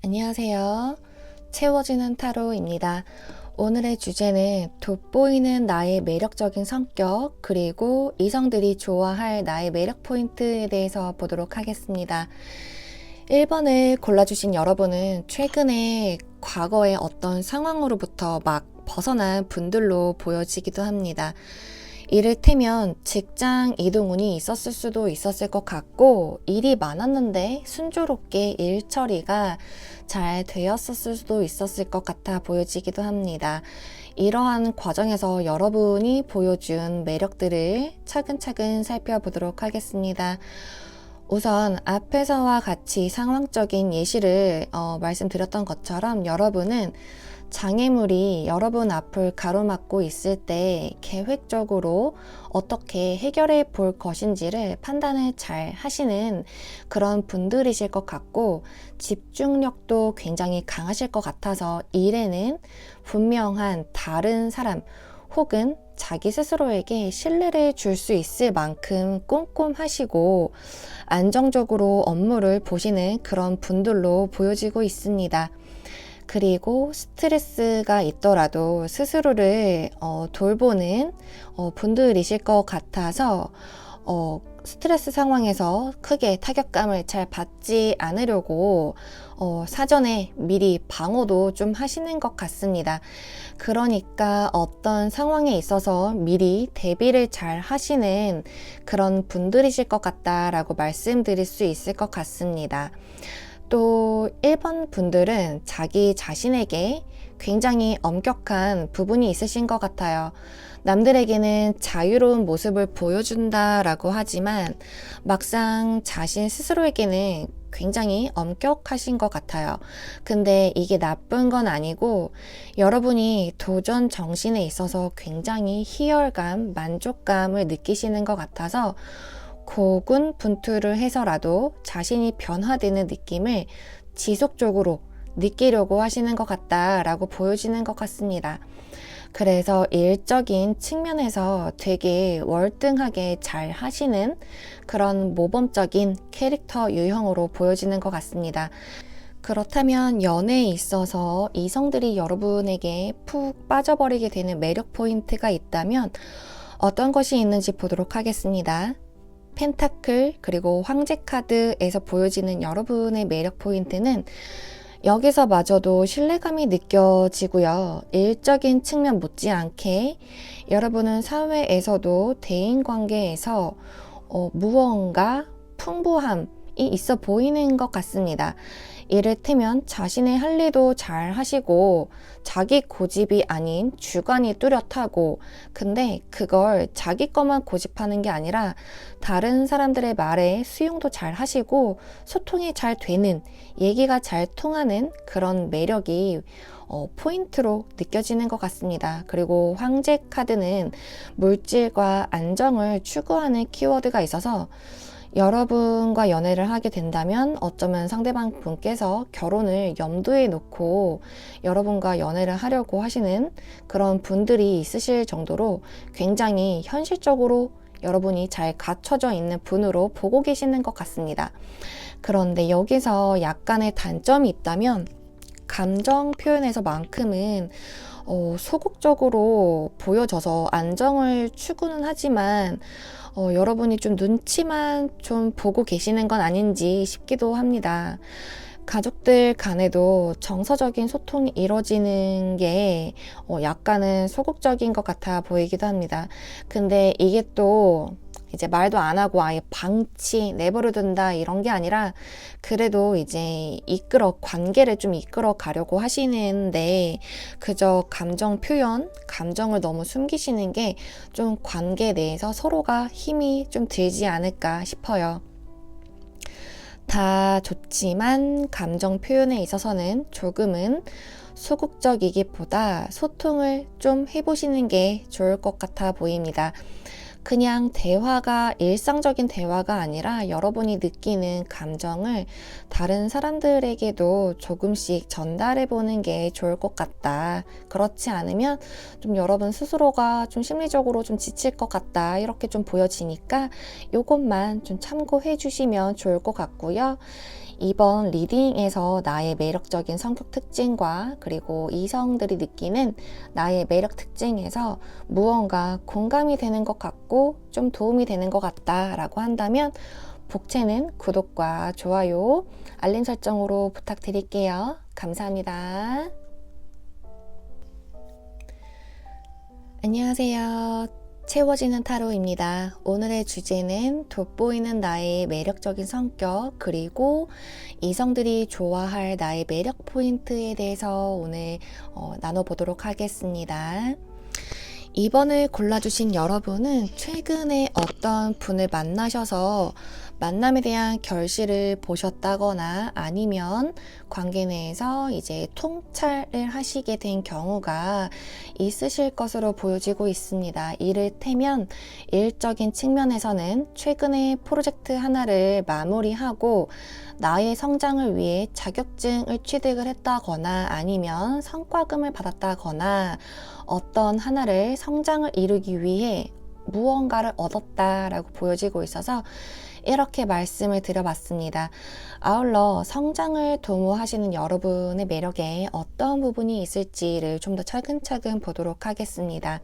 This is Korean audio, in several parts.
안녕하세요. 채워지는 타로입니다. 오늘의 주제는 돋보이는 나의 매력적인 성격, 그리고 이성들이 좋아할 나의 매력 포인트에 대해서 보도록 하겠습니다. 1번을 골라주신 여러분은 최근에 과거의 어떤 상황으로부터 막 벗어난 분들로 보여지기도 합니다. 이를테면 직장 이동운이 있었을 수도 있었을 것 같고, 일이 많았는데 순조롭게 일 처리가 잘 되었을 수도 있었을 것 같아 보여지기도 합니다. 이러한 과정에서 여러분이 보여준 매력들을 차근차근 살펴보도록 하겠습니다. 우선 앞에서와 같이 상황적인 예시를 말씀드렸던 것처럼 여러분은 장애물이 여러분 앞을 가로막고 있을 때 계획적으로 어떻게 해결해 볼 것인지를 판단을 잘 하시는 그런 분들이실 것 같고, 집중력도 굉장히 강하실 것 같아서 일에는 분명한 다른 사람 혹은 자기 스스로에게 신뢰를 줄 수 있을 만큼 꼼꼼하시고 안정적으로 업무를 보시는 그런 분들로 보여지고 있습니다. 그리고 스트레스가 있더라도 스스로를 돌보는 분들이실 것 같아서 스트레스 상황에서 크게 타격감을 잘 받지 않으려고 사전에 미리 방어도 좀 하시는 것 같습니다. 그러니까 어떤 상황에 있어서 미리 대비를 잘 하시는 그런 분들이실 것 같다라고 말씀드릴 수 있을 것 같습니다. 또 1번 분들은 자기 자신에게 굉장히 엄격한 부분이 있으신 것 같아요. 남들에게는 자유로운 모습을 보여준다라고 하지만 막상 자신 스스로에게는 굉장히 엄격하신 것 같아요. 근데 이게 나쁜 건 아니고 여러분이 도전 정신에 있어서 굉장히 희열감, 만족감을 느끼시는 것 같아서 고군분투를 해서라도 자신이 변화되는 느낌을 지속적으로 느끼려고 하시는 것 같다라고 보여지는 것 같습니다. 그래서 일적인 측면에서 되게 월등하게 잘 하시는 그런 모범적인 캐릭터 유형으로 보여지는 것 같습니다. 그렇다면 연애에 있어서 이성들이 여러분에게 푹 빠져버리게 되는 매력 포인트가 있다면 어떤 것이 있는지 보도록 하겠습니다. 펜타클 그리고 황제 카드에서 보여지는 여러분의 매력 포인트는 여기서마저도 신뢰감이 느껴지고요. 일적인 측면 못지않게 여러분은 사회에서도 대인관계에서 무언가 풍부함이 있어 보이는 것 같습니다. 이를테면 자신의 할 일도 잘 하시고 자기 고집이 아닌 주관이 뚜렷하고, 근데 그걸 자기 것만 고집하는 게 아니라 다른 사람들의 말에 수용도 잘 하시고 소통이 잘 되는, 얘기가 잘 통하는 그런 매력이 포인트로 느껴지는 것 같습니다. 그리고 황제 카드는 물질과 안정을 추구하는 키워드가 있어서 여러분과 연애를 하게 된다면 어쩌면 상대방 분께서 결혼을 염두에 놓고 여러분과 연애를 하려고 하시는 그런 분들이 있으실 정도로 굉장히 현실적으로 여러분이 잘 갖춰져 있는 분으로 보고 계시는 것 같습니다. 그런데 여기서 약간의 단점이 있다면 감정 표현에서만큼은 소극적으로 보여져서 안정을 추구는 하지만 여러분이 좀 눈치만 좀 보고 계시는 건 아닌지 싶기도 합니다. 가족들 간에도 정서적인 소통이 이루어지는 게 약간은 소극적인 것 같아 보이기도 합니다. 근데 이게 또 이제 말도 안 하고 아예 방치 내버려 둔다 이런 게 아니라 그래도 이제 관계를 좀 이끌어 가려고 하시는데 그저 감정 표현, 감정을 너무 숨기시는 게 좀 관계 내에서 서로가 힘이 좀 들지 않을까 싶어요. 다 좋지만 감정 표현에 있어서는 조금은 소극적이기보다 소통을 좀 해보시는 게 좋을 것 같아 보입니다. 그냥 대화가 일상적인 대화가 아니라 여러분이 느끼는 감정을 다른 사람들에게도 조금씩 전달해 보는 게 좋을 것 같다. 그렇지 않으면 좀 여러분 스스로가 좀 심리적으로 좀 지칠 것 같다. 이렇게 좀 보여지니까 요것만 좀 참고해 주시면 좋을 것 같고요. 이번 리딩에서 나의 매력적인 성격 특징과 그리고 이성들이 느끼는 나의 매력 특징에서 무언가 공감이 되는 것 같고 좀 도움이 되는 것 같다라고 한다면 복채는 구독과 좋아요, 알림 설정으로 부탁드릴게요. 감사합니다. 안녕하세요. 채워지는 타로입니다. 오늘의 주제는 돋보이는 나의 매력적인 성격 그리고 이성들이 좋아할 나의 매력 포인트에 대해서 오늘 나눠보도록 하겠습니다. 2번을 골라주신 여러분은 최근에 어떤 분을 만나셔서 만남에 대한 결실을 보셨다거나 아니면 관계 내에서 이제 통찰을 하시게 된 경우가 있으실 것으로 보여지고 있습니다. 이를테면 일적인 측면에서는 최근에 프로젝트 하나를 마무리하고 나의 성장을 위해 자격증을 취득을 했다거나 아니면 성과금을 받았다거나 어떤 하나를 성장을 이루기 위해 무언가를 얻었다라고 보여지고 있어서 이렇게 말씀을 드려봤습니다. 아울러 성장을 도모하시는 여러분의 매력에 어떤 부분이 있을지를 좀 더 차근차근 보도록 하겠습니다.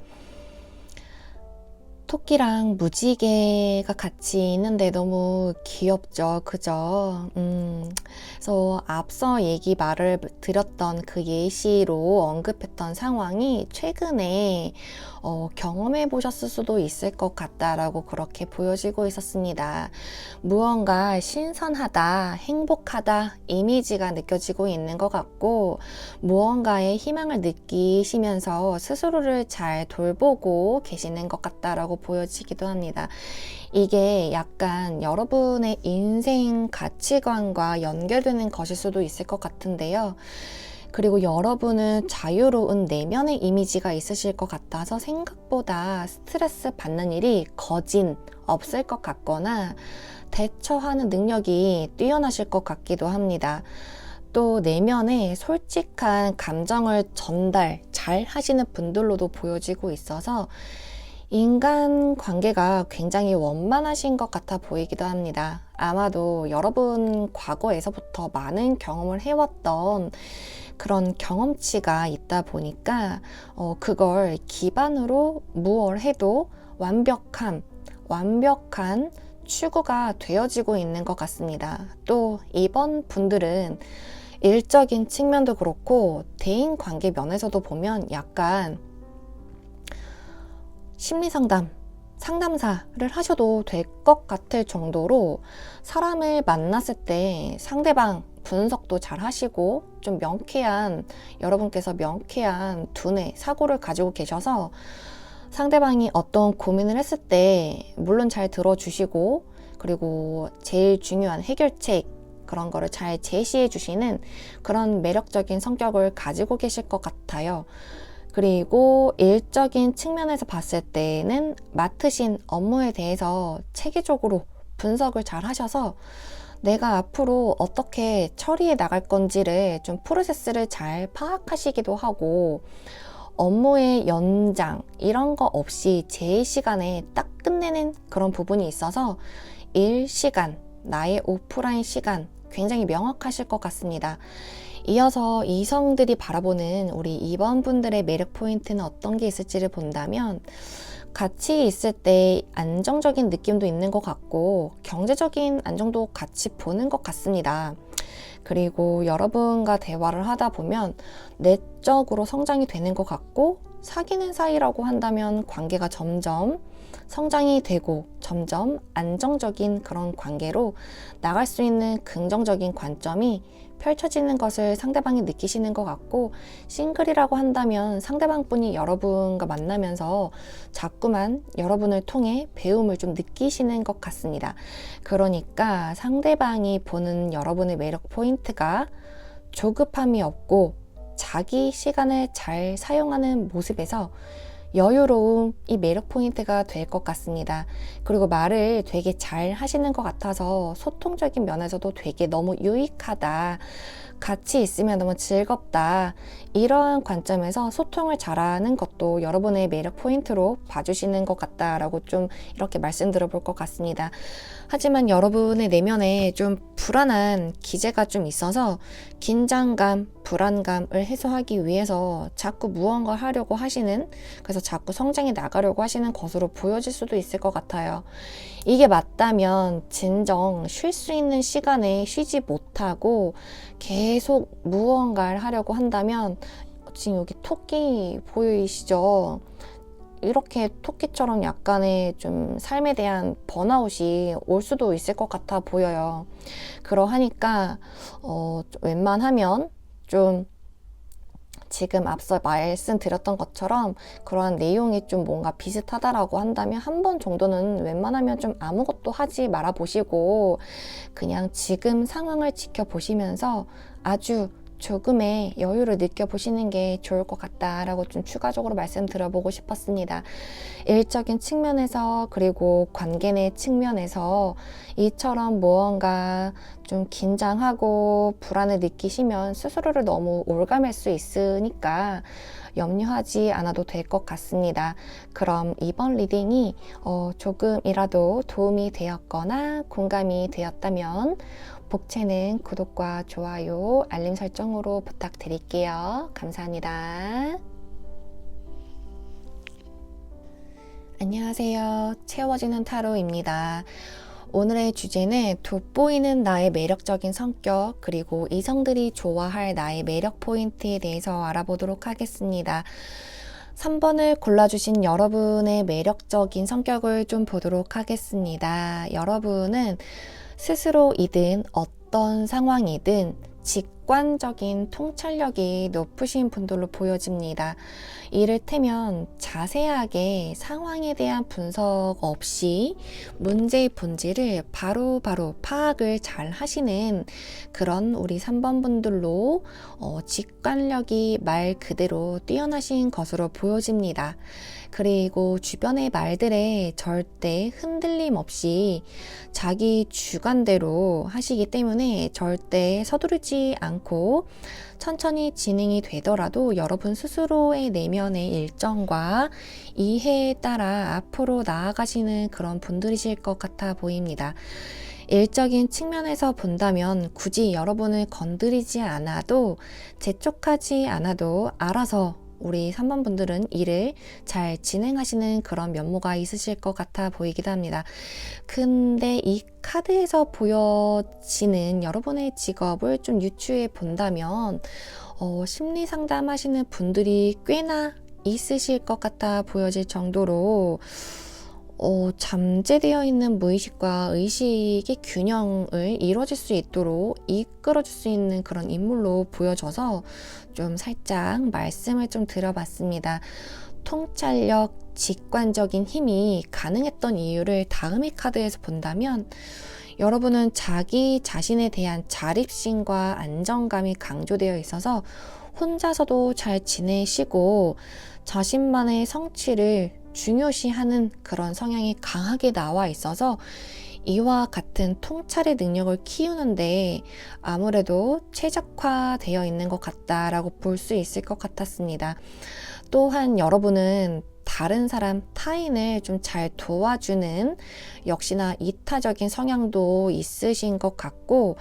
토끼랑 무지개가 같이 있는데 너무 귀엽죠, 그죠? 그래서 앞서 말을 드렸던 그 예시로 언급했던 상황이 최근에 경험해 보셨을 수도 있을 것 같다라고 그렇게 보여지고 있었습니다. 무언가 신선하다, 행복하다 이미지가 느껴지고 있는 것 같고 무언가의 희망을 느끼시면서 스스로를 잘 돌보고 계시는 것 같다라고 보여지기도 합니다. 이게 약간 여러분의 인생 가치관과 연결되는 것일 수도 있을 것 같은데요. 그리고 여러분은 자유로운 내면의 이미지가 있으실 것 같아서 생각보다 스트레스 받는 일이 거진 없을 것 같거나 대처하는 능력이 뛰어나실 것 같기도 합니다. 또 내면에 솔직한 감정을 전달 잘 하시는 분들로도 보여지고 있어서 인간 관계가 굉장히 원만하신 것 같아 보이기도 합니다. 아마도 여러분 과거에서부터 많은 경험을 해왔던 그런 경험치가 있다 보니까 그걸 기반으로 무얼 해도 완벽한 추구가 되어지고 있는 것 같습니다. 또 이번 분들은 일적인 측면도 그렇고 대인 관계 면에서도 보면 약간 심리 상담사를 하셔도 될 것 같을 정도로 사람을 만났을 때 상대방 분석도 잘 하시고 좀 여러분께서 명쾌한 두뇌, 사고를 가지고 계셔서 상대방이 어떤 고민을 했을 때 물론 잘 들어주시고 그리고 제일 중요한 해결책 그런 거를 잘 제시해 주시는 그런 매력적인 성격을 가지고 계실 것 같아요. 그리고 일적인 측면에서 봤을 때는 맡으신 업무에 대해서 체계적으로 분석을 잘 하셔서 내가 앞으로 어떻게 처리해 나갈 건지를 좀 프로세스를 잘 파악하시기도 하고 업무의 연장 이런 거 없이 제 시간에 딱 끝내는 그런 부분이 있어서 일 시간, 나의 오프라인 시간 굉장히 명확하실 것 같습니다. 이어서 이성들이 바라보는 우리 2번 분들의 매력 포인트는 어떤 게 있을지를 본다면 같이 있을 때 안정적인 느낌도 있는 것 같고 경제적인 안정도 같이 보는 것 같습니다. 그리고 여러분과 대화를 하다 보면 내적으로 성장이 되는 것 같고 사귀는 사이라고 한다면 관계가 점점 성장이 되고 점점 안정적인 그런 관계로 나갈 수 있는 긍정적인 관점이 펼쳐지는 것을 상대방이 느끼시는 것 같고 싱글이라고 한다면 상대방분이 여러분과 만나면서 자꾸만 여러분을 통해 배움을 좀 느끼시는 것 같습니다. 그러니까 상대방이 보는 여러분의 매력 포인트가 조급함이 없고 자기 시간을 잘 사용하는 모습에서 여유로움이 매력 포인트가 될 것 같습니다. 그리고 말을 되게 잘 하시는 것 같아서 소통적인 면에서도 되게 너무 유익하다, 같이 있으면 너무 즐겁다, 이런 관점에서 소통을 잘하는 것도 여러분의 매력 포인트로 봐주시는 것 같다라고 좀 이렇게 말씀드려 볼 것 같습니다. 하지만 여러분의 내면에 좀 불안한 기제가 좀 있어서 긴장감, 불안감을 해소하기 위해서 자꾸 무언가 하려고 하시는, 그래서 자꾸 성장해 나가려고 하시는 것으로 보여질 수도 있을 것 같아요. 이게 맞다면 진정 쉴 수 있는 시간에 쉬지 못하고 계속 무언가를 하려고 한다면, 지금 여기 토끼 보이시죠? 이렇게 토끼처럼 약간의 좀 삶에 대한 번아웃이 올 수도 있을 것 같아 보여요. 그러하니까 웬만하면 좀 지금 앞서 말씀드렸던 것처럼 그러한 내용이 좀 뭔가 비슷하다라고 한다면 한 번 정도는 웬만하면 좀 아무것도 하지 말아 보시고 그냥 지금 상황을 지켜보시면서 아주 조금의 여유를 느껴보시는 게 좋을 것 같다라고 좀 추가적으로 말씀드려보고 싶었습니다. 일적인 측면에서 그리고 관계 내 측면에서 이처럼 무언가 좀 긴장하고 불안을 느끼시면 스스로를 너무 올감할 수 있으니까 염려하지 않아도 될 것 같습니다. 그럼 이번 리딩이 조금이라도 도움이 되었거나 공감이 되었다면 복채는 구독과 좋아요, 알림 설정으로 부탁드릴게요. 감사합니다. 안녕하세요. 채워지는 타로입니다. 오늘의 주제는 돋보이는 나의 매력적인 성격, 그리고 이성들이 좋아할 나의 매력 포인트에 대해서 알아보도록 하겠습니다. 3번을 골라주신 여러분의 매력적인 성격을 좀 보도록 하겠습니다. 여러분은 스스로이든 어떤 상황이든 직관적인 통찰력이 높으신 분들로 보여집니다. 이를테면 자세하게 상황에 대한 분석 없이 문제의 본질을 바로바로 파악을 잘 하시는 그런 우리 3번 분들로 직관력이 말 그대로 뛰어나신 것으로 보여집니다. 그리고 주변의 말들에 절대 흔들림 없이 자기 주관대로 하시기 때문에 절대 서두르지 않고 천천히 진행이 되더라도 여러분 스스로의 내면의 일정과 이해에 따라 앞으로 나아가시는 그런 분들이실 것 같아 보입니다. 일적인 측면에서 본다면 굳이 여러분을 건드리지 않아도, 재촉하지 않아도 알아서 우리 3번 분들은 일을 잘 진행하시는 그런 면모가 있으실 것 같아 보이기도 합니다. 근데 이 카드에서 보여지는 여러분의 직업을 좀 유추해 본다면 심리 상담하시는 분들이 꽤나 있으실 것 같아 보여질 정도로 잠재되어 있는 무의식과 의식의 균형을 이루어질 수 있도록 이끌어줄 수 있는 그런 인물로 보여져서 좀 살짝 말씀을 좀 드려봤습니다. 통찰력, 직관적인 힘이 가능했던 이유를 다음의 카드에서 본다면 여러분은 자기 자신에 대한 자립심과 안정감이 강조되어 있어서 혼자서도 잘 지내시고 자신만의 성취를 중요시하는 그런 성향이 강하게 나와 있어서 이와 같은 통찰의 능력을 키우는데 아무래도 최적화되어 있는 것 같다라고 볼 수 있을 것 같았습니다. 또한 여러분은 다른 사람, 타인을 좀 잘 도와주는 역시나 이타적인 성향도 있으신 것 같고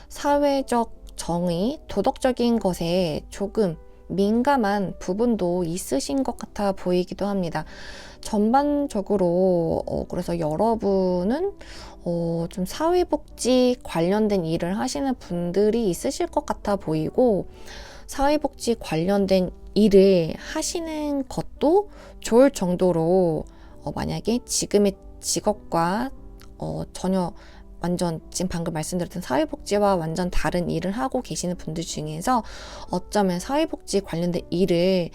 사회적 정의, 도덕적인 것에 조금 민감한 부분도 있으신 것 같아 보이기도 합니다. 전반적으로 그래서 여러분은 좀 사회복지 관련된 일을 하시는 분들이 있으실 것 같아 보이고 사회복지 관련된 일을 하시는 것도 좋을 정도로 만약에 지금의 직업과 전혀 완전 지금 방금 말씀드렸던 사회복지와 완전 다른 일을 하고 계시는 분들 중에서 어쩌면 사회복지 관련된 일을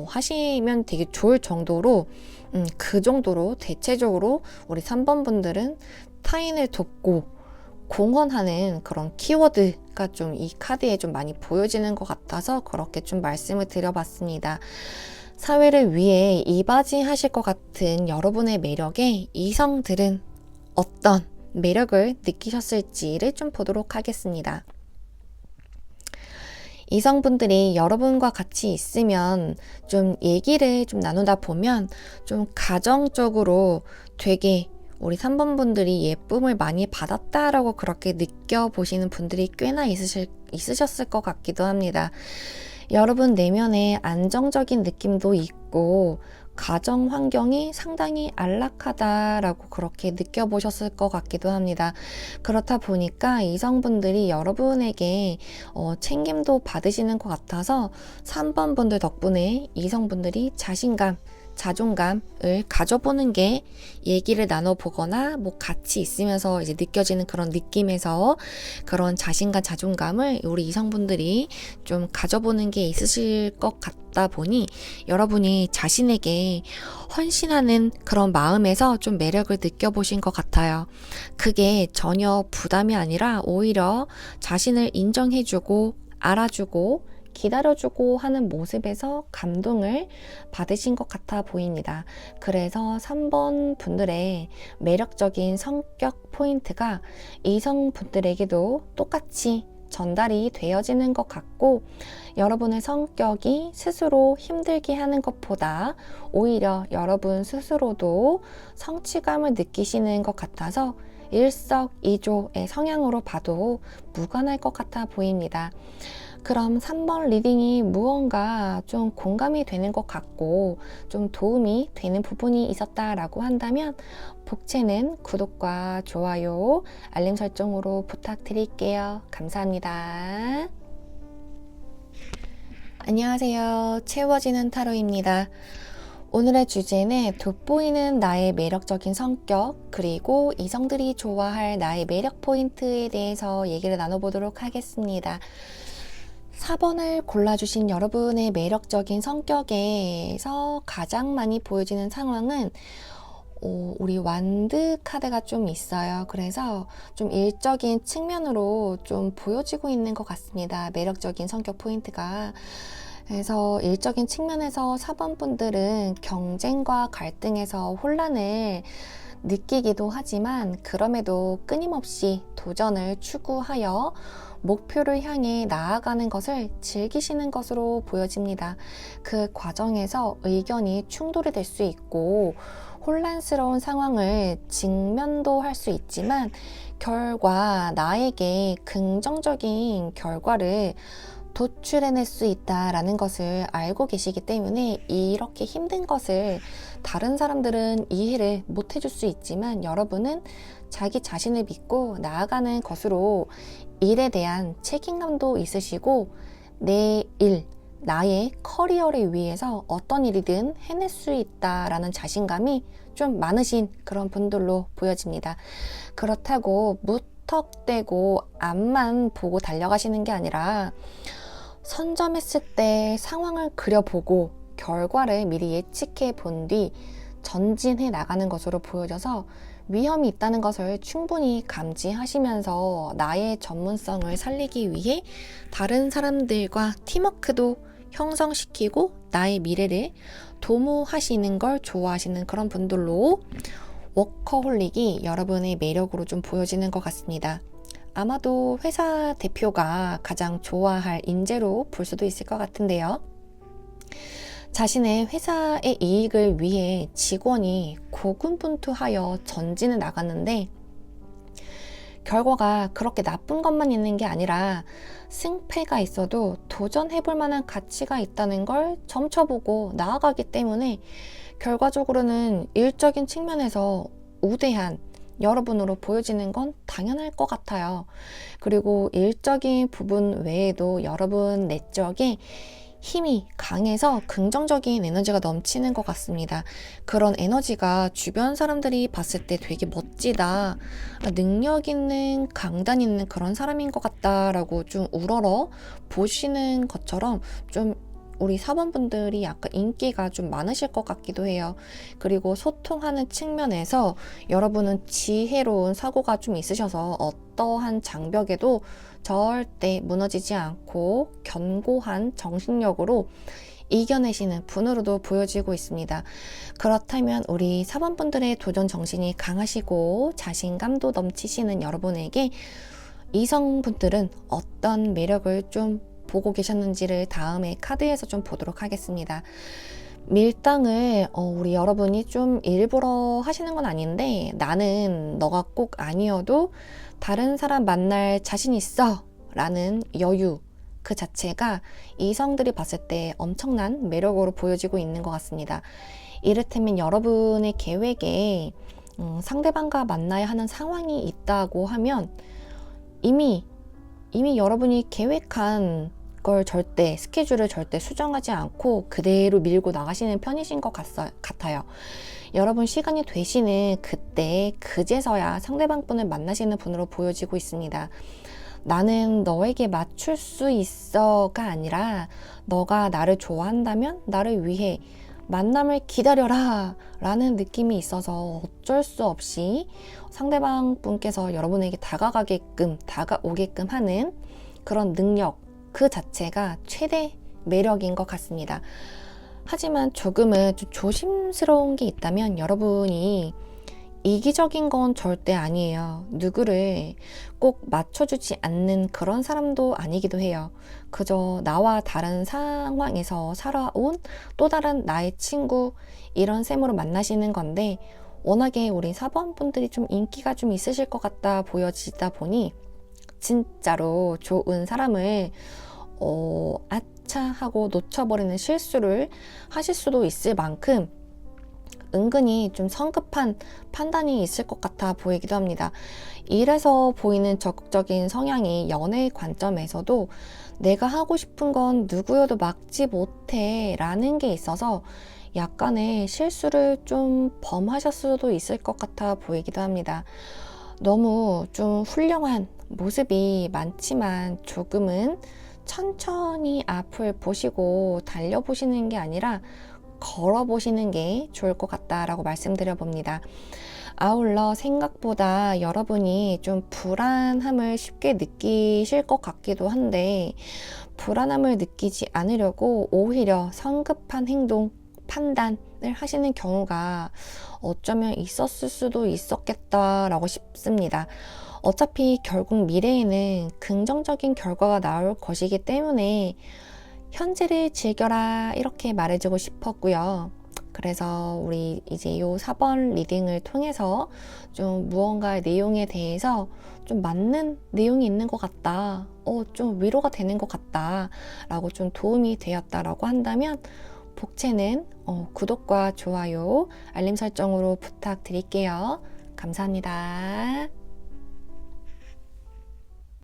하시면 되게 좋을 정도로 그 정도로 대체적으로 우리 3번 분들은 타인을 돕고 공헌하는 그런 키워드가 좀 이 카드에 좀 많이 보여지는 것 같아서 그렇게 좀 말씀을 드려봤습니다. 사회를 위해 이바지하실 것 같은 여러분의 매력에 이성들은 어떤 매력을 느끼셨을지를 좀 보도록 하겠습니다. 이성분들이 여러분과 같이 있으면 좀 얘기를 좀 나누다 보면 좀 가정적으로 되게 우리 3번 분들이 예쁨을 많이 받았다라고 그렇게 느껴보시는 분들이 꽤나 있으셨을 것 같기도 합니다. 여러분 내면에 안정적인 느낌도 있고 가정 환경이 상당히 안락하다라고 그렇게 느껴보셨을 것 같기도 합니다. 그렇다 보니까 이성분들이 여러분에게 챙김도 받으시는 것 같아서 3번 분들 덕분에 이성분들이 자존감을 가져보는 게 얘기를 나눠보거나 뭐 같이 있으면서 이제 느껴지는 그런 느낌에서 그런 자신감, 자존감을 우리 이성분들이 좀 가져보는 게 있으실 것 같다 보니 여러분이 자신에게 헌신하는 그런 마음에서 좀 매력을 느껴보신 것 같아요. 그게 전혀 부담이 아니라 오히려 자신을 인정해주고 알아주고 기다려주고 하는 모습에서 감동을 받으신 것 같아 보입니다. 그래서 3번 분들의 매력적인 성격 포인트가 이성분들에게도 똑같이 전달이 되어지는 것 같고 여러분의 성격이 스스로 힘들게 하는 것보다 오히려 여러분 스스로도 성취감을 느끼시는 것 같아서 일석이조의 성향으로 봐도 무관할 것 같아 보입니다. 그럼 3번 리딩이 무언가 좀 공감이 되는 것 같고 좀 도움이 되는 부분이 있었다라고 한다면 복채는 구독과 좋아요, 알림 설정으로 부탁드릴게요. 감사합니다. 안녕하세요. 채워지는 타로입니다. 오늘의 주제는 돋보이는 나의 매력적인 성격 그리고 이성들이 좋아할 나의 매력 포인트에 대해서 얘기를 나눠보도록 하겠습니다. 4번을 골라주신 여러분의 매력적인 성격에서 가장 많이 보여지는 상황은 우리 완드 카드가 좀 있어요. 그래서 좀 일적인 측면으로 좀 보여지고 있는 것 같습니다. 매력적인 성격 포인트가. 그래서 일적인 측면에서 4번 분들은 경쟁과 갈등에서 혼란을 느끼기도 하지만 그럼에도 끊임없이 도전을 추구하여 목표를 향해 나아가는 것을 즐기시는 것으로 보여집니다. 그 과정에서 의견이 충돌이 될 수 있고 혼란스러운 상황을 직면도 할 수 있지만 결과 나에게 긍정적인 결과를 도출해낼 수 있다라는 것을 알고 계시기 때문에 이렇게 힘든 것을 다른 사람들은 이해를 못 해줄 수 있지만 여러분은 자기 자신을 믿고 나아가는 것으로 일에 대한 책임감도 있으시고 내 일, 나의 커리어를 위해서 어떤 일이든 해낼 수 있다라는 자신감이 좀 많으신 그런 분들로 보여집니다. 그렇다고 무턱대고 앞만 보고 달려가시는 게 아니라 선점했을 때 상황을 그려보고 결과를 미리 예측해 본 뒤 전진해 나가는 것으로 보여져서 위험이 있다는 것을 충분히 감지하시면서 나의 전문성을 살리기 위해 다른 사람들과 팀워크도 형성시키고 나의 미래를 도모하시는 걸 좋아하시는 그런 분들로 워커홀릭이 여러분의 매력으로 좀 보여지는 것 같습니다. 아마도 회사 대표가 가장 좋아할 인재로 볼 수도 있을 것 같은데요. 자신의 회사의 이익을 위해 직원이 고군분투하여 전진해 나갔는데 결과가 그렇게 나쁜 것만 있는 게 아니라 승패가 있어도 도전해볼 만한 가치가 있다는 걸 점쳐보고 나아가기 때문에 결과적으로는 일적인 측면에서 우대한 여러분으로 보여지는 건 당연할 것 같아요. 그리고 일적인 부분 외에도 여러분 내적에 힘이 강해서 긍정적인 에너지가 넘치는 것 같습니다. 그런 에너지가 주변 사람들이 봤을 때 되게 멋지다, 능력 있는, 강단 있는 그런 사람인 것 같다라고 좀 우러러 보시는 것처럼 좀 우리 사원분들이 약간 인기가 좀 많으실 것 같기도 해요. 그리고 소통하는 측면에서 여러분은 지혜로운 사고가 좀 있으셔서 어떠한 장벽에도 절대 무너지지 않고 견고한 정신력으로 이겨내시는 분으로도 보여지고 있습니다. 그렇다면 우리 4번분들의 도전 정신이 강하시고 자신감도 넘치시는 여러분에게 이성분들은 어떤 매력을 좀 보고 계셨는지를 다음에 카드에서 좀 보도록 하겠습니다. 밀당을 우리 여러분이 좀 일부러 하시는 건 아닌데, 나는 너가 꼭 아니어도 다른 사람 만날 자신 있어 라는 여유, 그 자체가 이성들이 봤을 때 엄청난 매력으로 보여지고 있는 것 같습니다. 이를테면 여러분의 계획에 상대방과 만나야 하는 상황이 있다고 하면 이미 여러분이 계획한 걸 스케줄을 절대 수정하지 않고 그대로 밀고 나가시는 편이신 것 같아요. 여러분 시간이 되시는 그때 그제서야 상대방 분을 만나시는 분으로 보여지고 있습니다. 나는 너에게 맞출 수 있어가 아니라 너가 나를 좋아한다면 나를 위해 만남을 기다려라 라는 느낌이 있어서 어쩔 수 없이 상대방 분께서 여러분에게 다가오게끔 하는 그런 능력, 그 자체가 최대 매력인 것 같습니다. 하지만 조금은 좀 조심스러운 게 있다면 여러분이 이기적인 건 절대 아니에요. 누구를 꼭 맞춰주지 않는 그런 사람도 아니기도 해요. 그저 나와 다른 상황에서 살아온 또 다른 나의 친구, 이런 셈으로 만나시는 건데, 워낙에 우리 4번 분들이 좀 인기가 좀 있으실 것 같다 보여지다 보니 진짜로 좋은 사람을 아차 하고 놓쳐버리는 실수를 하실 수도 있을 만큼 은근히 좀 성급한 판단이 있을 것 같아 보이기도 합니다. 이래서 보이는 적극적인 성향이 연애 관점에서도 내가 하고 싶은 건 누구여도 막지 못해 라는 게 있어서 약간의 실수를 좀 범하실 수도 있을 것 같아 보이기도 합니다. 너무 좀 훌륭한 모습이 많지만 조금은 천천히 앞을 보시고 달려보시는 게 아니라 걸어보시는 게 좋을 것 같다라고 말씀드려 봅니다. 아울러 생각보다 여러분이 좀 불안함을 쉽게 느끼실 것 같기도 한데, 불안함을 느끼지 않으려고 오히려 성급한 행동, 판단을 하시는 경우가 어쩌면 있었을 수도 있었겠다라고 싶습니다. 어차피 결국 미래에는 긍정적인 결과가 나올 것이기 때문에 현재를 즐겨라 이렇게 말해주고 싶었고요. 그래서 우리 이제 요 4번 리딩을 통해서 좀 무언가 내용에 대해서 좀 맞는 내용이 있는 것 같다, 좀 위로가 되는 것 같다 라고 좀 도움이 되었다라고 한다면 복채는 구독과 좋아요, 알림 설정으로 부탁드릴게요. 감사합니다.